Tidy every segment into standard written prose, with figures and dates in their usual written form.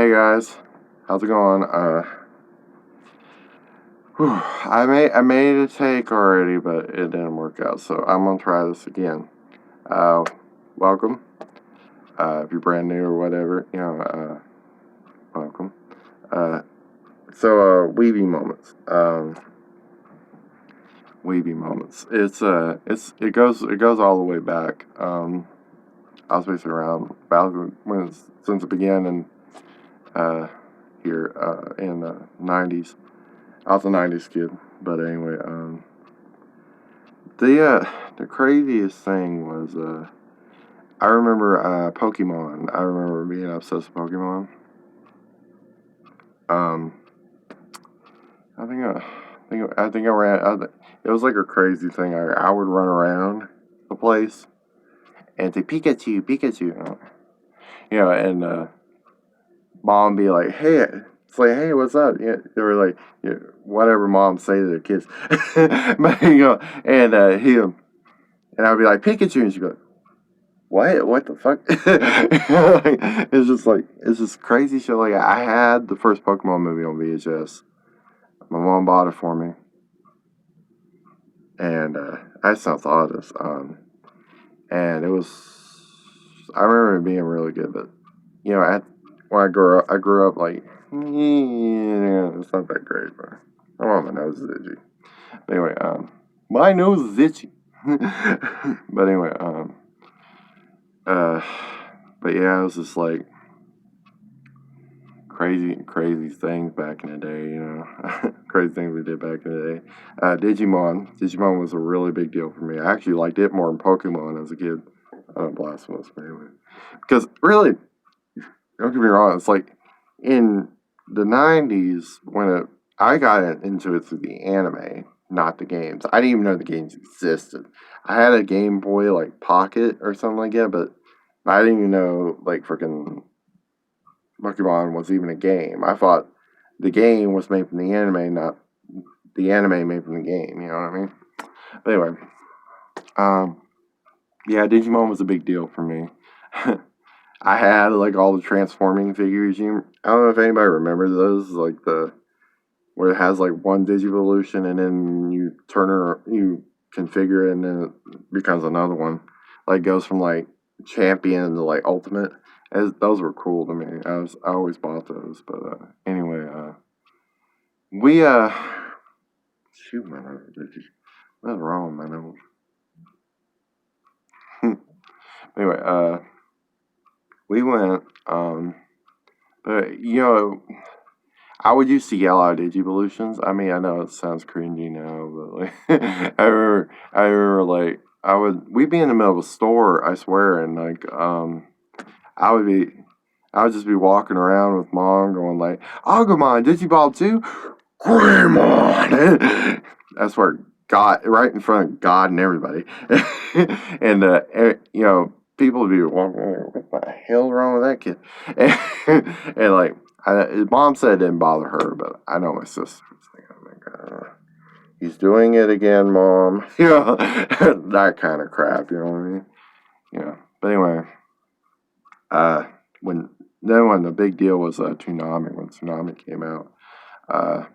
Hey guys, how's it going? I made a take already, but it didn't work out, so I'm gonna try this again. Uh, Welcome. If you're brand new or whatever, welcome. Uh, Weeby moments. Weeby moments. It goes all the way back. I was basically around about since it began uh, here in the '90s. I was a '90s kid, but anyway, the craziest thing was I remember Pokemon. I remember being obsessed with Pokemon. Um, I think I ran. It was like a crazy thing. I would run around the place and say Pikachu, Pikachu, and mom be like, hey, it's like, hey, what's up? Yeah, they were like, yeah, whatever moms say to their kids, but and and I'd be like Pikachu, and she'd go, what the fuck? It's just crazy shit. Like I had the first Pokemon movie on VHS. My mom bought it for me, and I just thought of this. And it was, I remember it being really good, but when I grew up like, yeah, it's not that great, but my nose is itchy. But anyway, my nose is itchy. But anyway, uh, but yeah, it was just like crazy things back in the day, crazy things we did back in the day. Digimon was a really big deal for me. I actually liked it more than Pokemon as a kid. Blasphemous, but anyway. Because really, don't get me wrong, it's like in the '90s I got into it through the anime, not the games. I didn't even know the games existed. I had a Game Boy like Pocket or something like that, but I didn't even know like freaking Pokemon was even a game. I thought the game was made from the anime, not the anime made from the game. You know what I mean? But anyway, um, yeah, Digimon was a big deal for me. I had like all the transforming figures. I don't know if anybody remembers those, like the where it has like one Digivolution and then you you configure it and then it becomes another one. Like goes from like champion to like ultimate. Those were cool to me. I always bought those. But anyway, we shoot my nose. What's wrong with my nose? Anyway, we went. But I would use to yell out Digivolutions. I mean, I know it sounds cringy now, but like, I remember, like, we'd be in the middle of a store, I swear, and like, I would be, I would just be walking around with mom, going like, Agumon, Digiball 2, Greymon. I swear, God, right in front of God and everybody, and people would be walking, what the hell wrong with that kid? And like. His mom said it didn't bother her, but I know my sister was thinking, oh my God, he's doing it again, mom. That kind of crap, you know what I mean? But anyway, uh, when when the big deal was Toonami, when Toonami came out, uh,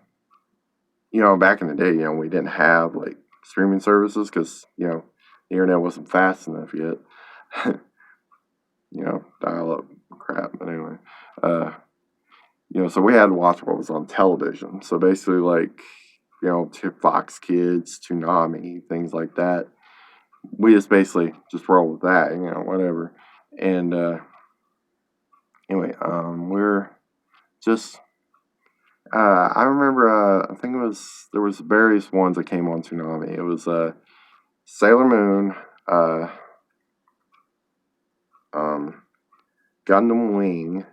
back in the day, we didn't have like streaming services because the internet wasn't fast enough yet. Dial up crap. But anyway, so we had to watch what was on television. So basically, like, Fox Kids, Toonami, things like that. We just basically just roll with that, whatever. And anyway, we're just. I remember. I think there was various ones that came on Toonami. It was Sailor Moon, Gundam Wing.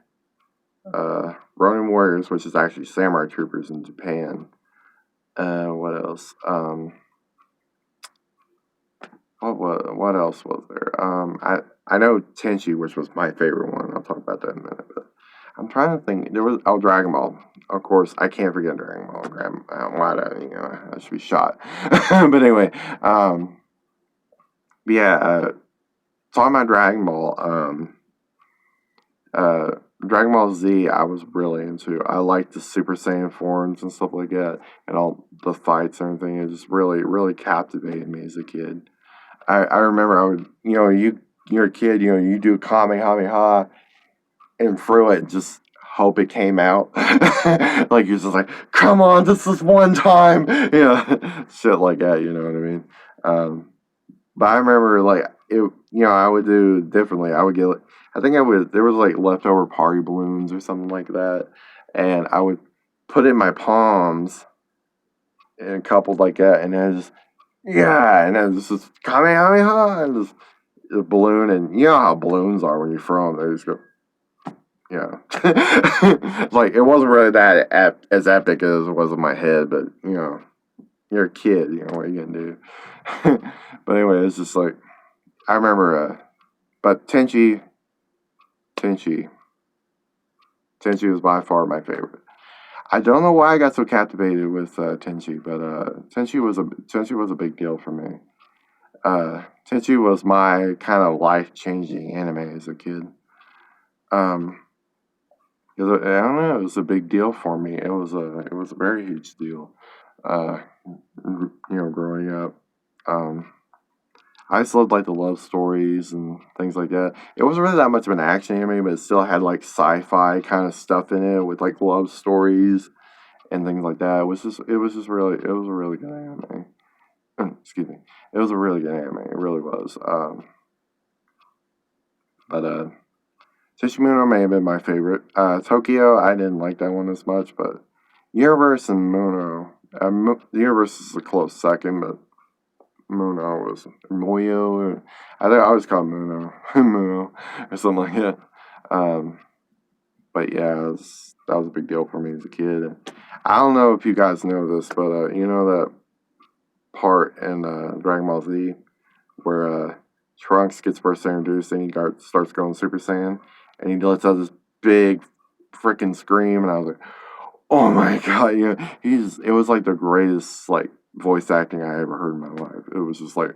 Ronin Warriors, which is actually Samurai Troopers in Japan. What else? What else was there? I know Tenchi, which was my favorite one. I'll talk about that in a minute. But I'm trying to think. There was Dragon Ball. Of course, I can't forget Dragon Ball. I should be shot. But anyway, yeah. Talking about Dragon Ball. Dragon Ball Z, I was really into. I liked the Super Saiyan forms and stuff like that, and all the fights and everything. It just really, really captivated me as a kid. I remember I would, you're a kid, you do Kamehameha and throw it, just hope it came out. Like you're just like, come on, this is one time, shit like that. You know what I mean? Um, but I remember like it. I would do differently. I would get. I think I would. There was like leftover party balloons or something like that, and I would put it in my palms and coupled like that, and then just and then just Kamehameha and just a balloon, and you know how balloons are when you throw them, they just go. Yeah, like it wasn't really that as epic as it was in my head, but you're a kid, what are you gonna do? But anyway, it's just like I remember, but Tenchi, Tenchi was by far my favorite. I don't know why I got so captivated with Tenchi, but Tenchi was a big deal for me. Tenchi was my kind of life changing anime as a kid. Um, I don't know, it was a big deal for me. It was a very huge deal. Uh, growing up. Um, I just loved like the love stories and things like that. It wasn't really that much of an action anime, but it still had like sci-fi kind of stuff in it with like love stories and things like that. It was a really good anime. Excuse me. It was a really good anime. It really was. But Tishimono may have been my favorite. Tokyo, I didn't like that one as much, but Universe and Mono. The Universe is a close second, but Muno was Moyo. I think I always call it Muno, Muno, or something like that. Um, but yeah, that was a big deal for me as a kid. And I don't know if you guys know this, but you know that part in Dragon Ball Z where Trunks gets first introduced and starts going Super Saiyan, and he lets out this big freaking scream, and I was like, oh my god, it was like the greatest like voice acting I ever heard in my life. It was just like,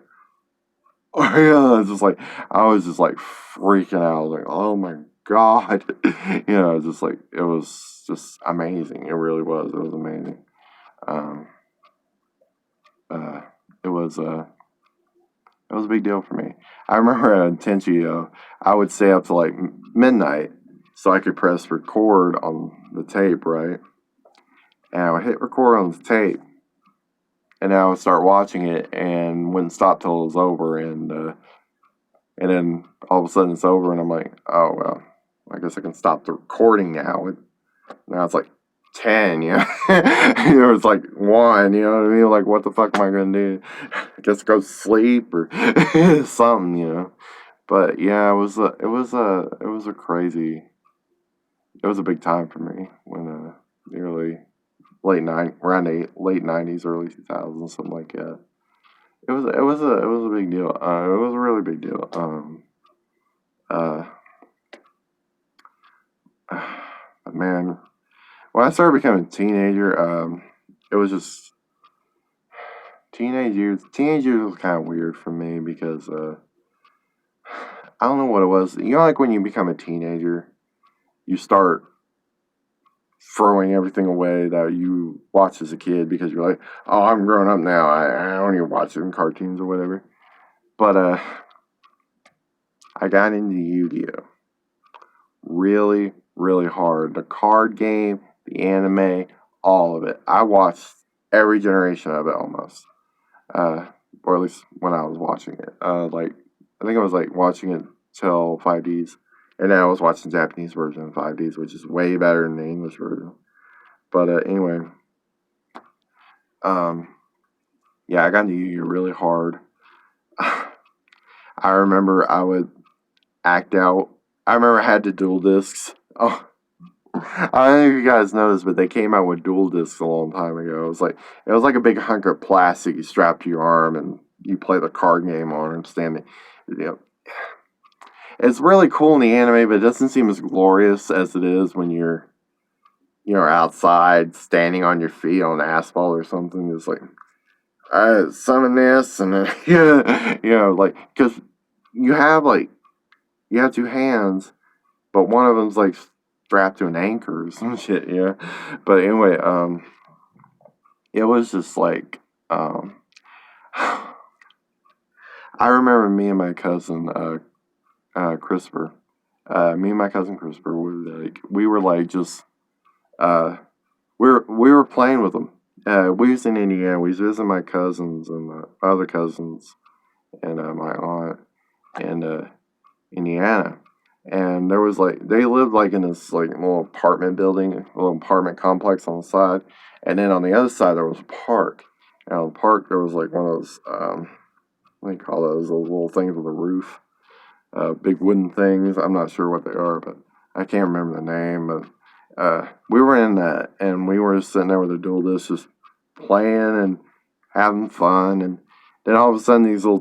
oh yeah, it's just like I was just like freaking out. I was like, oh my god, just like it was just amazing. It really was. It was amazing. Um, uh, it was it was a big deal for me. I remember at Tenchi, I would stay up to like midnight so I could press record on the tape, right? And I would hit record on the tape, and then I would start watching it and wouldn't stop till it was over, and then all of a sudden it's over, and I'm like, oh well, I guess I can stop the recording now. And now it's like 10, it's like 1, you know what I mean? Like, what the fuck am I gonna do? I guess go sleep or something. But yeah, it was a crazy, it was a big time for me when the early around the late '90s, early 2000s, something like that. It was a big deal. It was a really big deal. Uh, Man, when I started becoming a teenager, it was just teenage years. Teenage years was kind of weird for me because I don't know what it was. Like when you become a teenager, you start throwing everything away that you watched as a kid because you're like, oh, I'm grown up now. I don't even watch them cartoons or whatever. But I got into Yu-Gi-Oh! Really, really hard. The card game, the anime, all of it. I watched every generation of it almost. Or at least when I was watching it. Like I think I was like watching it till 5Ds, and then I was watching the Japanese version of 5Ds, which is way better than the English version. But anyway, yeah, I got into Yu-Gi-Oh really hard. I remember I would act out. I remember I had the dual discs. Oh, I don't know if you guys know this, but they came out with dual discs a long time ago. It was like a big hunk of plastic you strap to your arm, and you play the card game on and stand it. It's really cool in the anime, but it doesn't seem as glorious as it is when you're outside standing on your feet on asphalt or something. It's like, summon this, and then, like, because you have, like, you have two hands, but one of them's, like, strapped to an anchor or some shit, you know. But anyway, it was just like, I remember me and my cousin, Christopher, me and my cousin Christopher, we were like just, uh, we were playing with them. We was in Indiana. We was visiting my cousins and other cousins and my aunt in Indiana. And there was like they lived like in this like little apartment building, a little apartment complex on the side, and then on the other side there was a park. And on the park there was like one of those what do you call those little things with a roof, big wooden things. I'm not sure what they are, but I can't remember the name. But we were in that, and we were just sitting there with the dual discs, just playing and having fun. And then all of a sudden, these little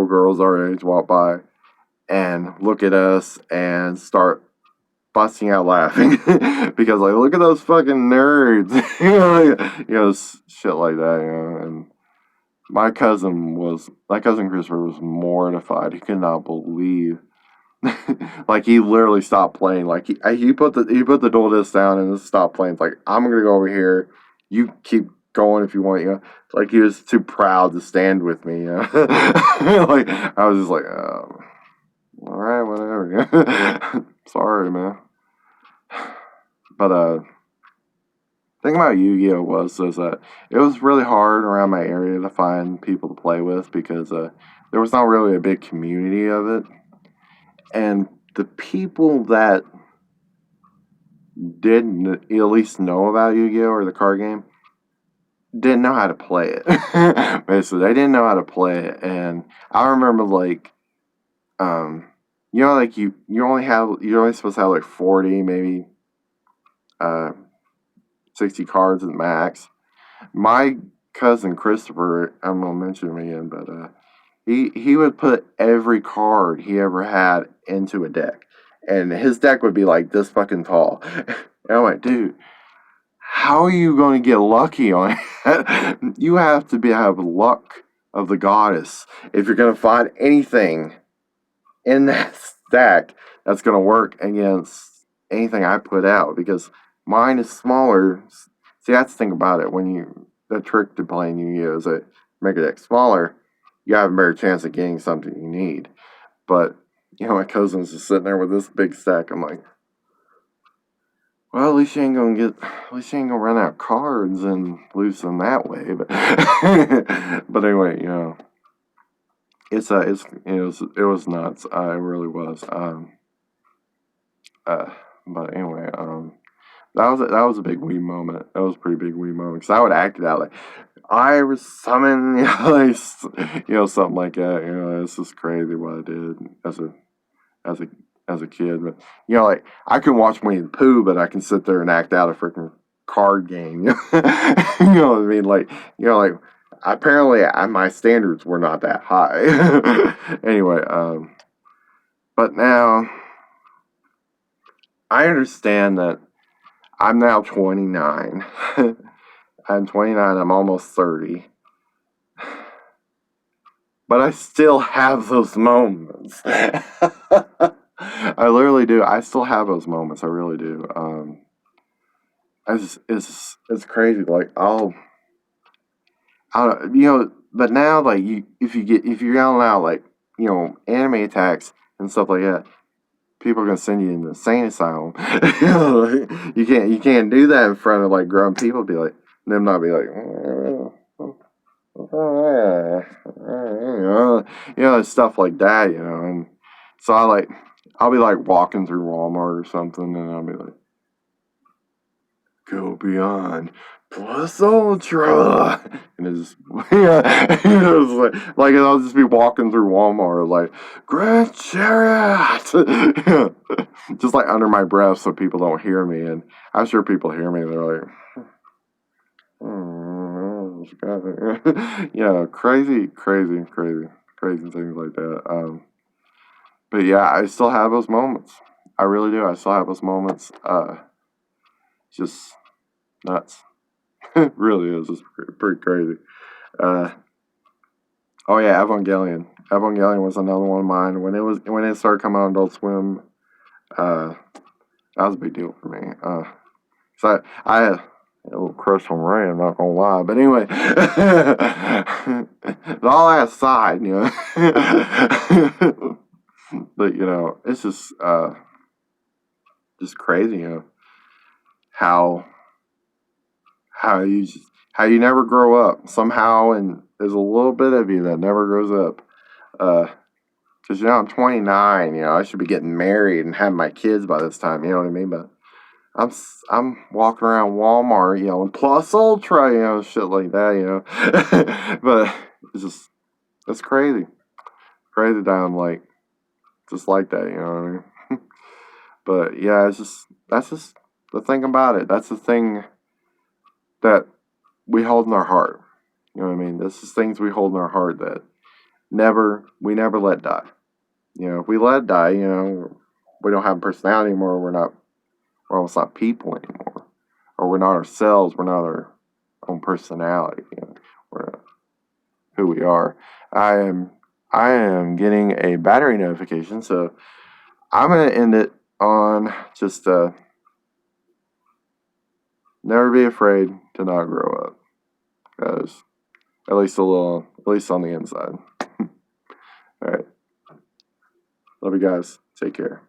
girls our age, walk by and look at us and start busting out laughing because like, look at those fucking nerds, shit like that, And my cousin Christopher was mortified. He could not believe, like he literally stopped playing. Like he put the dual disc down and just stopped playing. It's like, I'm gonna go over here. You keep going if you want. It's like he was too proud to stand with me. Like I was just like, oh, all right, whatever. Sorry, man. But thing about Yu-Gi-Oh was that it was really hard around my area to find people to play with because there was not really a big community of it, and the people that did at least know about Yu-Gi-Oh or the card game didn't know how to play it. Basically, they didn't know how to play it, and I remember like, like you're only supposed to have like 40, maybe 60 cards at max. My cousin Christopher, I'm gonna mention him again, but he would put every card he ever had into a deck, and his deck would be like this fucking tall. And I'm like, dude, how are you going to get lucky on it? You have to have luck of the goddess if you're going to find anything in that stack that's going to work against anything I put out, because mine is smaller. See, that's the thing about it. The trick to playing Yu-Gi-Oh is that make a deck smaller, you have a better chance of getting something you need. But, my cousin's just sitting there with this big stack. I'm like, well, at least you ain't gonna run out of cards and lose them that way. But, but anyway, it was nuts. It really was. But anyway, that was a big Wii moment. That was a pretty big Wii moment because I would act it out like I was summoned, something like that. It's just crazy what I did as a kid. But like I can watch Winnie the Pooh, but I can sit there and act out a freaking card game. You know what I mean? Like apparently my standards were not that high. Anyway, but now I understand that I'm now 29. I'm 29. I'm almost 30. But I still have those moments. I literally do. I still have those moments. I really do. It's crazy. Like I don't but now like if you're yelling out like anime attacks and stuff like that, people are gonna send you in the insane asylum. You can't do that in front of like grown people. Be like them not be like. Stuff like that, and so I'll be like walking through Walmart or something, and I'll be like, go beyond plus ultra, and it's like I'll just be walking through Walmart like Grand Chariot, just like under my breath so people don't hear me, and I'm sure people hear me, they're like, crazy things like that. But yeah, I still have those moments. I really do. I still have those moments. Just nuts. It really is. It's pretty crazy. Oh yeah, Evangelion. Evangelion was another one of mine. When it started coming on Adult Swim, That was a big deal for me. So I had a little crush on Ray, I'm not gonna lie. But anyway, but all that aside, but it's just crazy, how how you just, how you never grow up somehow, and there's a little bit of you that never grows up. Because I'm 29, I should be getting married and having my kids by this time. You know what I mean? But I'm walking around Walmart, and Plus Ultra, shit like that. But it's just that's crazy, crazy that I'm like just like that. You know what I mean? But yeah, that's just the thing about it. That's the thing that we hold in our heart. You know what I mean? This is things we hold in our heart that we never let die. If we let it die, we don't have a personality anymore. We're almost not people anymore, or we're not ourselves. We're not our own personality. We're not who we are. I am getting a battery notification, so I'm gonna end it on just never be afraid to not grow up, guys. At least on the inside. All right, love you guys. Take care.